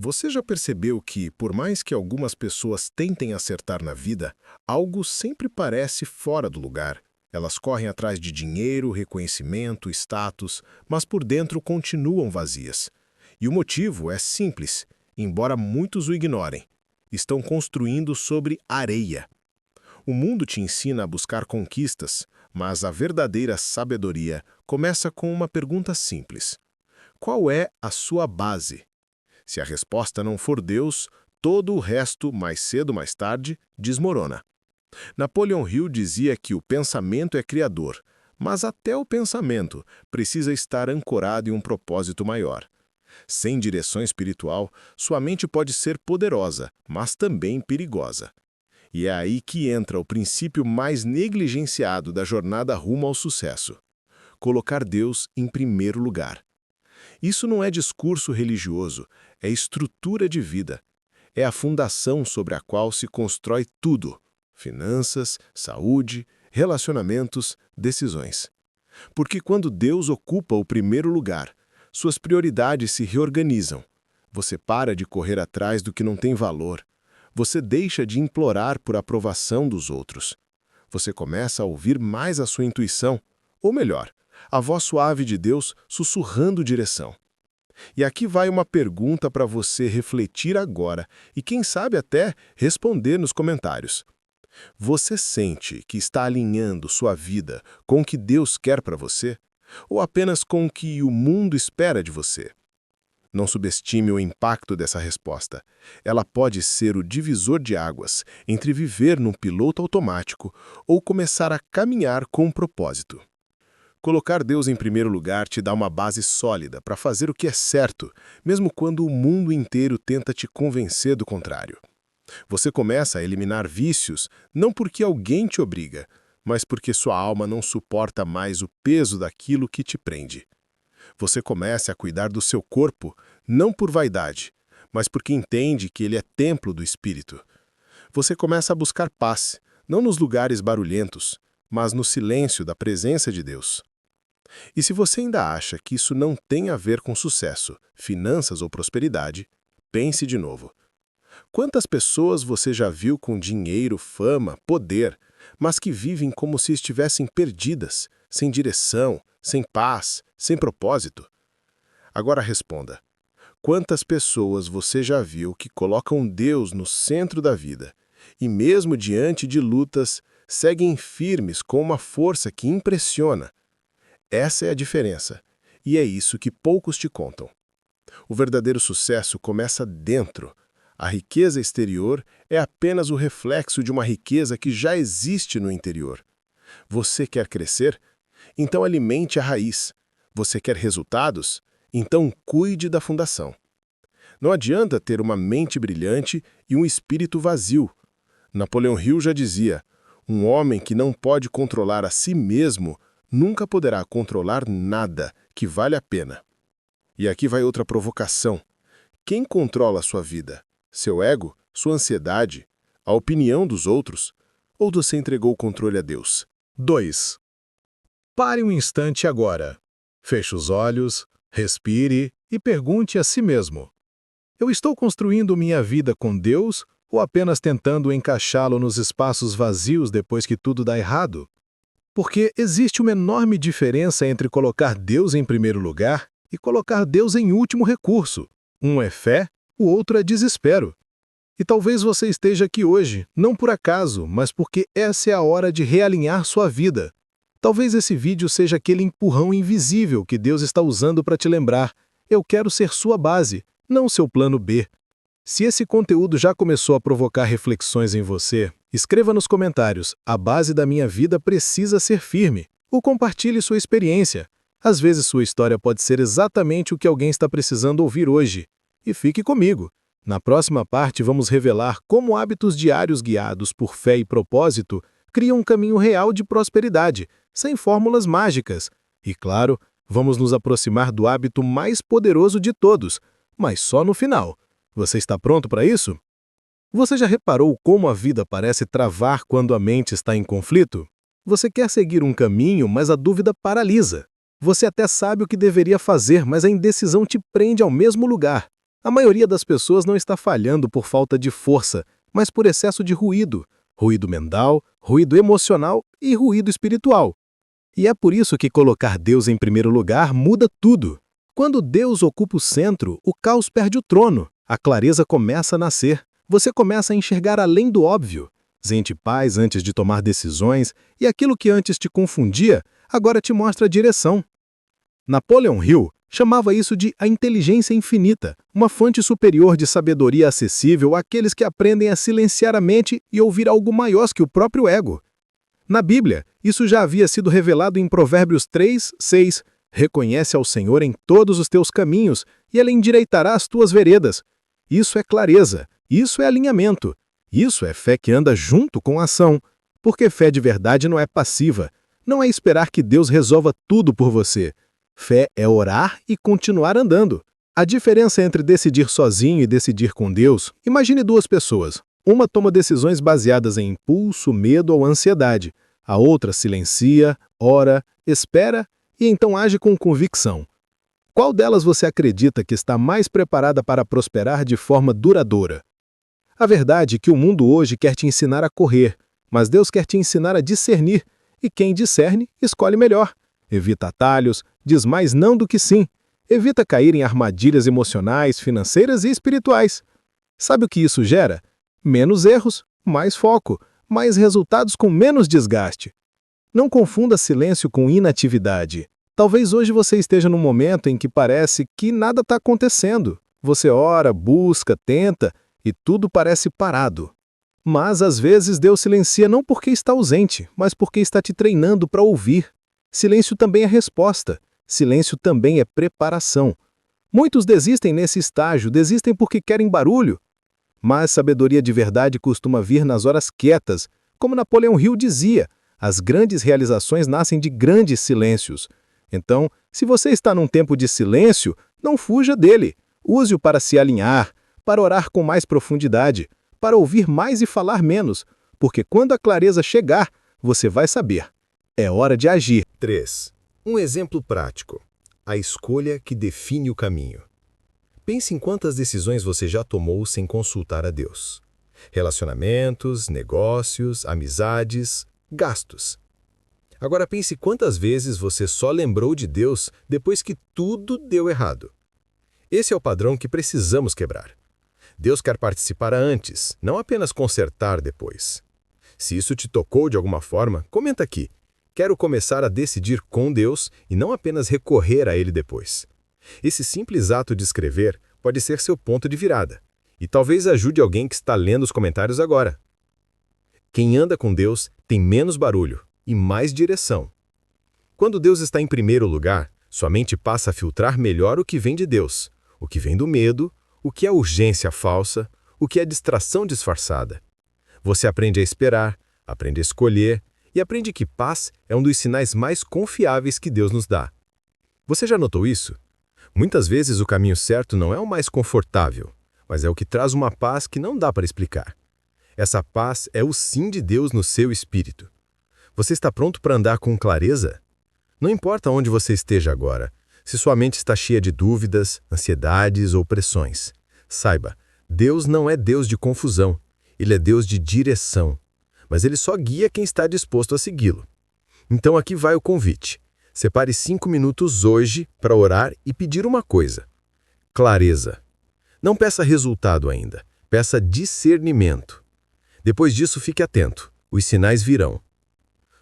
Você já percebeu que, por mais que algumas pessoas tentem acertar na vida, algo sempre parece fora do lugar? Elas correm atrás de dinheiro, reconhecimento, status, mas por dentro continuam vazias. E o motivo é simples, embora muitos o ignorem. Estão construindo sobre areia. O mundo te ensina a buscar conquistas, mas a verdadeira sabedoria começa com uma pergunta simples: qual é a sua base? Se a resposta não for Deus, todo o resto, mais cedo ou mais tarde, desmorona. Napoleon Hill dizia que o pensamento é criador, mas até o pensamento precisa estar ancorado em um propósito maior. Sem direção espiritual, sua mente pode ser poderosa, mas também perigosa. E é aí que entra o princípio mais negligenciado da jornada rumo ao sucesso: colocar Deus em primeiro lugar. Isso não é discurso religioso, é estrutura de vida. É a fundação sobre a qual se constrói tudo: finanças, saúde, relacionamentos, decisões. Porque quando Deus ocupa o primeiro lugar, suas prioridades se reorganizam. Você para de correr atrás do que não tem valor. Você deixa de implorar por aprovação dos outros. Você começa a ouvir mais a sua intuição, ou melhor, a voz suave de Deus sussurrando direção. E aqui vai uma pergunta para você refletir agora e, quem sabe até, responder nos comentários. Você sente que está alinhando sua vida com o que Deus quer para você? Ou apenas com o que o mundo espera de você? Não subestime o impacto dessa resposta. Ela pode ser o divisor de águas entre viver num piloto automático ou começar a caminhar com um propósito. Colocar Deus em primeiro lugar te dá uma base sólida para fazer o que é certo, mesmo quando o mundo inteiro tenta te convencer do contrário. Você começa a eliminar vícios não porque alguém te obriga, mas porque sua alma não suporta mais o peso daquilo que te prende. Você começa a cuidar do seu corpo, não por vaidade, mas porque entende que ele é templo do Espírito. Você começa a buscar paz, não nos lugares barulhentos, mas no silêncio da presença de Deus. E se você ainda acha que isso não tem a ver com sucesso, finanças ou prosperidade, pense de novo. Quantas pessoas você já viu com dinheiro, fama, poder, mas que vivem como se estivessem perdidas, sem direção, sem paz, sem propósito? Agora responda: quantas pessoas você já viu que colocam Deus no centro da vida e, mesmo diante de lutas, seguem firmes com uma força que impressiona? Essa é a diferença, e é isso que poucos te contam. O verdadeiro sucesso começa dentro. A riqueza exterior é apenas o reflexo de uma riqueza que já existe no interior. Você quer crescer? Então alimente a raiz. Você quer resultados? Então cuide da fundação. Não adianta ter uma mente brilhante e um espírito vazio. Napoleon Hill já dizia: um homem que não pode controlar a si mesmo nunca poderá controlar nada que vale a pena. E aqui vai outra provocação. Quem controla a sua vida? Seu ego? Sua ansiedade? A opinião dos outros? Ou você entregou o controle a Deus? 2. Pare um instante agora. Feche os olhos, respire e pergunte a si mesmo: eu estou construindo minha vida com Deus ou apenas tentando encaixá-lo nos espaços vazios depois que tudo dá errado? Porque existe uma enorme diferença entre colocar Deus em primeiro lugar e colocar Deus em último recurso. Um é fé, o outro é desespero. E talvez você esteja aqui hoje, não por acaso, mas porque essa é a hora de realinhar sua vida. Talvez esse vídeo seja aquele empurrão invisível que Deus está usando para te lembrar: eu quero ser sua base, não seu plano B. Se esse conteúdo já começou a provocar reflexões em você, escreva nos comentários: a base da minha vida precisa ser firme. Ou compartilhe sua experiência. Às vezes sua história pode ser exatamente o que alguém está precisando ouvir hoje. E fique comigo. Na próxima parte vamos revelar como hábitos diários guiados por fé e propósito criam um caminho real de prosperidade, sem fórmulas mágicas. E claro, vamos nos aproximar do hábito mais poderoso de todos, mas só no final. Você está pronto para isso? Você já reparou como a vida parece travar quando a mente está em conflito? Você quer seguir um caminho, mas a dúvida paralisa. Você até sabe o que deveria fazer, mas a indecisão te prende ao mesmo lugar. A maioria das pessoas não está falhando por falta de força, mas por excesso de ruído. Ruído mental, ruído emocional e ruído espiritual. E é por isso que colocar Deus em primeiro lugar muda tudo. Quando Deus ocupa o centro, o caos perde o trono. A clareza começa a nascer. Você começa a enxergar além do óbvio. Sente paz antes de tomar decisões, e aquilo que antes te confundia, agora te mostra a direção. Napoleon Hill chamava isso de a inteligência infinita, uma fonte superior de sabedoria acessível àqueles que aprendem a silenciar a mente e ouvir algo maior que o próprio ego. Na Bíblia, isso já havia sido revelado em Provérbios 3, 6. Reconhece ao Senhor em todos os teus caminhos, e Ele endireitará as tuas veredas. Isso é clareza, isso é alinhamento, isso é fé que anda junto com a ação, porque fé de verdade não é passiva, não é esperar que Deus resolva tudo por você. Fé é orar e continuar andando. A diferença entre decidir sozinho e decidir com Deus, imagine duas pessoas. Uma toma decisões baseadas em impulso, medo ou ansiedade. A outra silencia, ora, espera e então age com convicção. Qual delas você acredita que está mais preparada para prosperar de forma duradoura? A verdade é que o mundo hoje quer te ensinar a correr, mas Deus quer te ensinar a discernir, e quem discerne, escolhe melhor. Evita atalhos, diz mais não do que sim. Evita cair em armadilhas emocionais, financeiras e espirituais. Sabe o que isso gera? Menos erros, mais foco, mais resultados com menos desgaste. Não confunda silêncio com inatividade. Talvez hoje você esteja num momento em que parece que nada está acontecendo. Você ora, busca, tenta e tudo parece parado. Mas às vezes Deus silencia não porque está ausente, mas porque está te treinando para ouvir. Silêncio também é resposta. Silêncio também é preparação. Muitos desistem nesse estágio, desistem porque querem barulho. Mas sabedoria de verdade costuma vir nas horas quietas. Como Napoleon Hill dizia, as grandes realizações nascem de grandes silêncios. Então, se você está num tempo de silêncio, não fuja dele. Use-o para se alinhar, para orar com mais profundidade, para ouvir mais e falar menos, porque quando a clareza chegar, você vai saber. É hora de agir. 3. Um exemplo prático. A escolha que define o caminho. Pense em quantas decisões você já tomou sem consultar a Deus. Relacionamentos, negócios, amizades, gastos. Agora pense quantas vezes você só lembrou de Deus depois que tudo deu errado. Esse é o padrão que precisamos quebrar. Deus quer participar antes, não apenas consertar depois. Se isso te tocou de alguma forma, comenta aqui. Quero começar a decidir com Deus e não apenas recorrer a Ele depois. Esse simples ato de escrever pode ser seu ponto de virada. E talvez ajude alguém que está lendo os comentários agora. Quem anda com Deus tem menos barulho e mais direção. Quando Deus está em primeiro lugar, sua mente passa a filtrar melhor o que vem de Deus, o que vem do medo, o que é urgência falsa, o que é distração disfarçada. Você aprende a esperar, aprende a escolher e aprende que paz é um dos sinais mais confiáveis que Deus nos dá. Você já notou isso? Muitas vezes o caminho certo não é o mais confortável, mas é o que traz uma paz que não dá para explicar. Essa paz é o sim de Deus no seu espírito. Você está pronto para andar com clareza? Não importa onde você esteja agora, se sua mente está cheia de dúvidas, ansiedades ou pressões. Saiba, Deus não é Deus de confusão, Ele é Deus de direção, mas Ele só guia quem está disposto a segui-lo. Então aqui vai o convite. Separe 5 minutos hoje para orar e pedir uma coisa: clareza. Não peça resultado ainda, peça discernimento. Depois disso, fique atento, os sinais virão.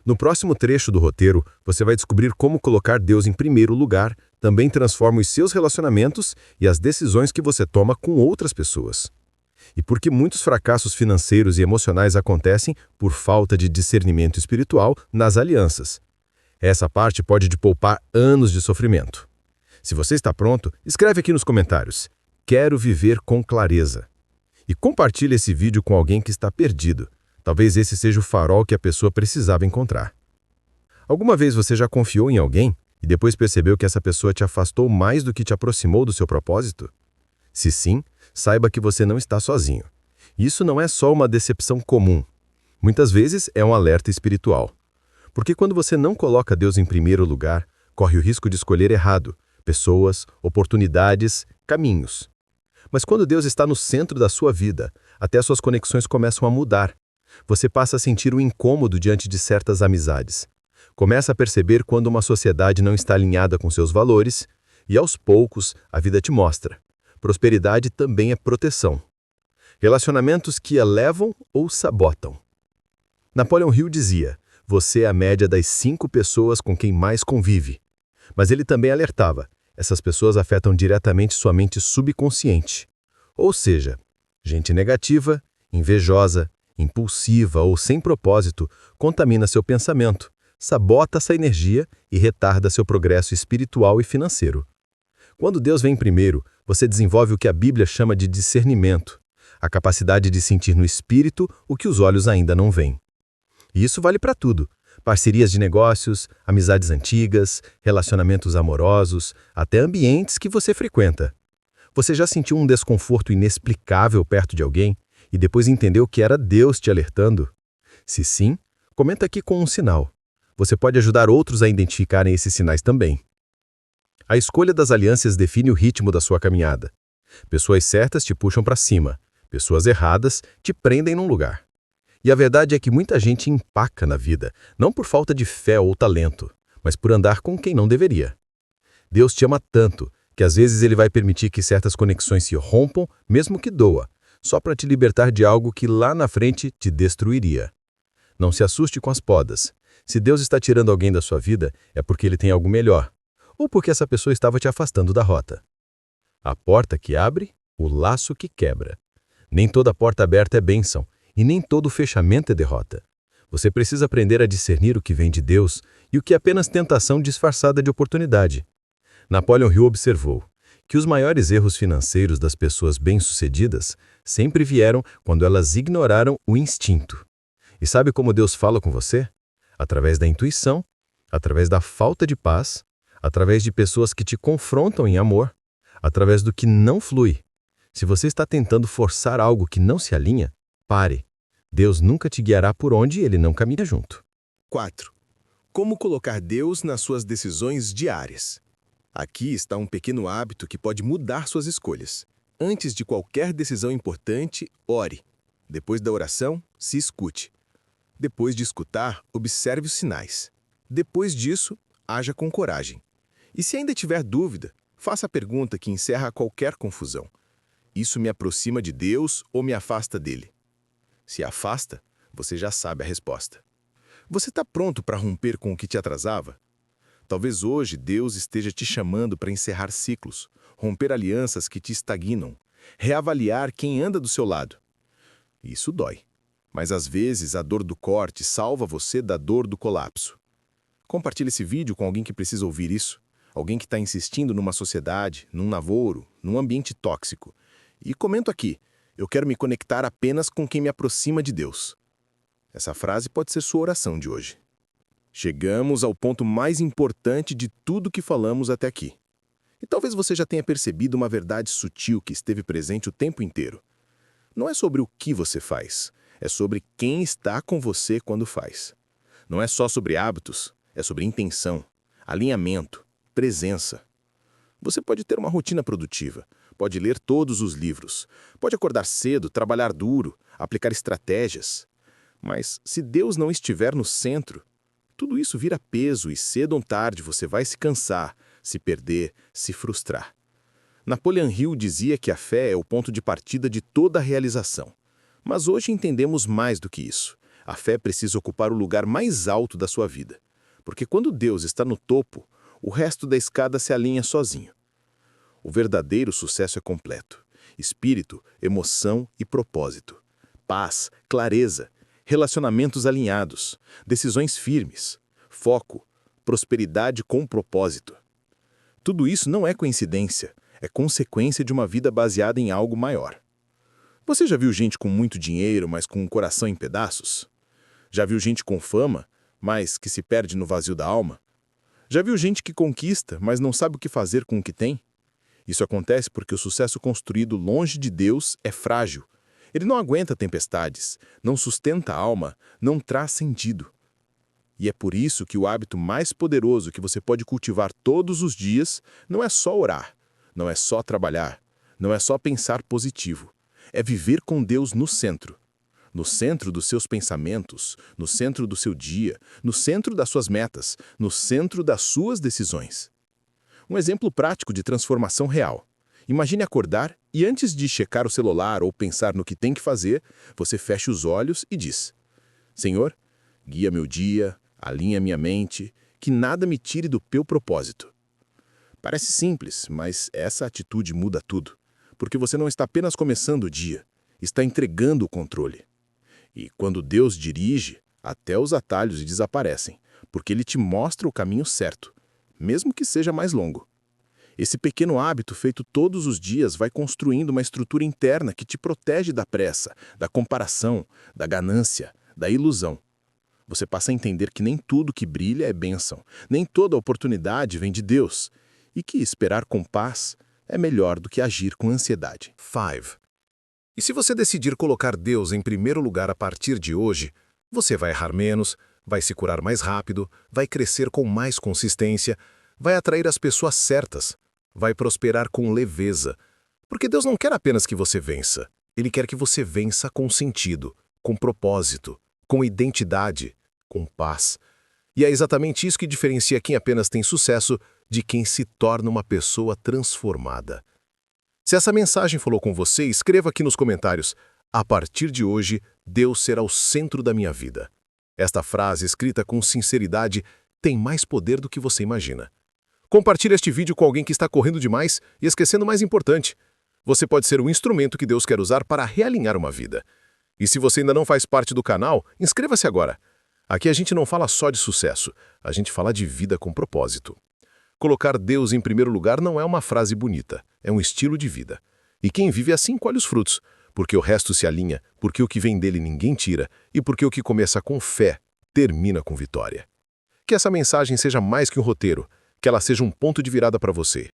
No próximo trecho do roteiro, você vai descobrir como colocar Deus em primeiro lugar também transforma os seus relacionamentos e as decisões que você toma com outras pessoas. E por que muitos fracassos financeiros e emocionais acontecem por falta de discernimento espiritual nas alianças. Essa parte pode te poupar anos de sofrimento. Se você está pronto, escreve aqui nos comentários: quero viver com clareza. E compartilhe esse vídeo com alguém que está perdido. Talvez esse seja o farol que a pessoa precisava encontrar. Alguma vez você já confiou em alguém e depois percebeu que essa pessoa te afastou mais do que te aproximou do seu propósito? Se sim, saiba que você não está sozinho. Isso não é só uma decepção comum. Muitas vezes é um alerta espiritual. Porque quando você não coloca Deus em primeiro lugar, corre o risco de escolher errado, pessoas, oportunidades, caminhos. Mas quando Deus está no centro da sua vida, até suas conexões começam a mudar. Você passa a sentir um incômodo diante de certas amizades. Começa a perceber quando uma sociedade não está alinhada com seus valores e, aos poucos, a vida te mostra. Prosperidade também é proteção. Relacionamentos que elevam ou sabotam. Napoleão Hill dizia, você é a média das 5 pessoas com quem mais convive. Mas ele também alertava, essas pessoas afetam diretamente sua mente subconsciente. Ou seja, gente negativa, invejosa, impulsiva ou sem propósito contamina seu pensamento, sabota essa energia e retarda seu progresso espiritual e financeiro. Quando Deus vem primeiro, você desenvolve o que a Bíblia chama de discernimento, a capacidade de sentir no espírito o que os olhos ainda não veem. E isso vale para tudo. Parcerias de negócios, amizades antigas, relacionamentos amorosos, até ambientes que você frequenta. Você já sentiu um desconforto inexplicável perto de alguém e depois entendeu que era Deus te alertando? Se sim, comenta aqui com um sinal. Você pode ajudar outros a identificarem esses sinais também. A escolha das alianças define o ritmo da sua caminhada. Pessoas certas te puxam para cima, pessoas erradas te prendem num lugar. E a verdade é que muita gente empaca na vida, não por falta de fé ou talento, mas por andar com quem não deveria. Deus te ama tanto que às vezes Ele vai permitir que certas conexões se rompam, mesmo que doa, só para te libertar de algo que lá na frente te destruiria. Não se assuste com as podas. Se Deus está tirando alguém da sua vida, é porque Ele tem algo melhor, ou porque essa pessoa estava te afastando da rota. A porta que abre, o laço que quebra. Nem toda porta aberta é bênção, e nem todo fechamento é derrota. Você precisa aprender a discernir o que vem de Deus e o que é apenas tentação disfarçada de oportunidade. Napoleão Hill observou que os maiores erros financeiros das pessoas bem-sucedidas sempre vieram quando elas ignoraram o instinto. E sabe como Deus fala com você? Através da intuição, através da falta de paz, através de pessoas que te confrontam em amor, através do que não flui. Se você está tentando forçar algo que não se alinha, pare. Deus nunca te guiará por onde Ele não caminha junto. 4. Como colocar Deus nas suas decisões diárias. Aqui está um pequeno hábito que pode mudar suas escolhas. Antes de qualquer decisão importante, ore. Depois da oração, se escute. Depois de escutar, observe os sinais. Depois disso, haja com coragem. E se ainda tiver dúvida, faça a pergunta que encerra qualquer confusão. Isso me aproxima de Deus ou me afasta dele? Se afasta, você já sabe a resposta. Você está pronto para romper com o que te atrasava? Talvez hoje Deus esteja te chamando para encerrar ciclos, romper alianças que te estagnam, reavaliar quem anda do seu lado. Isso dói, mas às vezes a dor do corte salva você da dor do colapso. Compartilhe esse vídeo com alguém que precisa ouvir isso, alguém que está insistindo numa sociedade, num namoro, num ambiente tóxico. E comento aqui, eu quero me conectar apenas com quem me aproxima de Deus. Essa frase pode ser sua oração de hoje. Chegamos ao ponto mais importante de tudo que falamos até aqui. E talvez você já tenha percebido uma verdade sutil que esteve presente o tempo inteiro. Não é sobre o que você faz, é sobre quem está com você quando faz. Não é só sobre hábitos, é sobre intenção, alinhamento, presença. Você pode ter uma rotina produtiva, pode ler todos os livros, pode acordar cedo, trabalhar duro, aplicar estratégias. Mas se Deus não estiver no centro, tudo isso vira peso e cedo ou tarde você vai se cansar, se perder, se frustrar. Napoleão Hill dizia que a fé é o ponto de partida de toda a realização. Mas hoje entendemos mais do que isso. A fé precisa ocupar o lugar mais alto da sua vida. Porque quando Deus está no topo, o resto da escada se alinha sozinho. O verdadeiro sucesso é completo. Espírito, emoção e propósito. Paz, clareza, relacionamentos alinhados, decisões firmes, foco, prosperidade com propósito. Tudo isso não é coincidência, é consequência de uma vida baseada em algo maior. Você já viu gente com muito dinheiro, mas com um coração em pedaços? Já viu gente com fama, mas que se perde no vazio da alma? Já viu gente que conquista, mas não sabe o que fazer com o que tem? Isso acontece porque o sucesso construído longe de Deus é frágil. Ele não aguenta tempestades, não sustenta a alma, não traz sentido. E é por isso que o hábito mais poderoso que você pode cultivar todos os dias não é só orar, não é só trabalhar, não é só pensar positivo, é viver com Deus no centro. No centro dos seus pensamentos, no centro do seu dia, no centro das suas metas, no centro das suas decisões. Um exemplo prático de transformação real. Imagine acordar e antes de checar o celular ou pensar no que tem que fazer, você fecha os olhos e diz: Senhor, guia meu dia, alinha minha mente, que nada me tire do teu propósito. Parece simples, mas essa atitude muda tudo, porque você não está apenas começando o dia, está entregando o controle. E quando Deus dirige, até os atalhos desaparecem, porque Ele te mostra o caminho certo, mesmo que seja mais longo. Esse pequeno hábito feito todos os dias vai construindo uma estrutura interna que te protege da pressa, da comparação, da ganância, da ilusão. Você passa a entender que nem tudo que brilha é bênção, nem toda oportunidade vem de Deus, e que esperar com paz é melhor do que agir com ansiedade. 5. E se você decidir colocar Deus em primeiro lugar a partir de hoje, você vai errar menos, vai se curar mais rápido, vai crescer com mais consistência, vai atrair as pessoas certas, vai prosperar com leveza. Porque Deus não quer apenas que você vença. Ele quer que você vença com sentido, com propósito, com identidade, com paz. E é exatamente isso que diferencia quem apenas tem sucesso de quem se torna uma pessoa transformada. Se essa mensagem falou com você, escreva aqui nos comentários: a partir de hoje, Deus será o centro da minha vida. Esta frase, escrita com sinceridade, tem mais poder do que você imagina. Compartilhe este vídeo com alguém que está correndo demais e esquecendo o mais importante. Você pode ser o instrumento que Deus quer usar para realinhar uma vida. E se você ainda não faz parte do canal, inscreva-se agora. Aqui a gente não fala só de sucesso, a gente fala de vida com propósito. Colocar Deus em primeiro lugar não é uma frase bonita, é um estilo de vida. E quem vive assim colhe os frutos, porque o resto se alinha, porque o que vem dele ninguém tira, e porque o que começa com fé termina com vitória. Que essa mensagem seja mais que um roteiro, que ela seja um ponto de virada para você.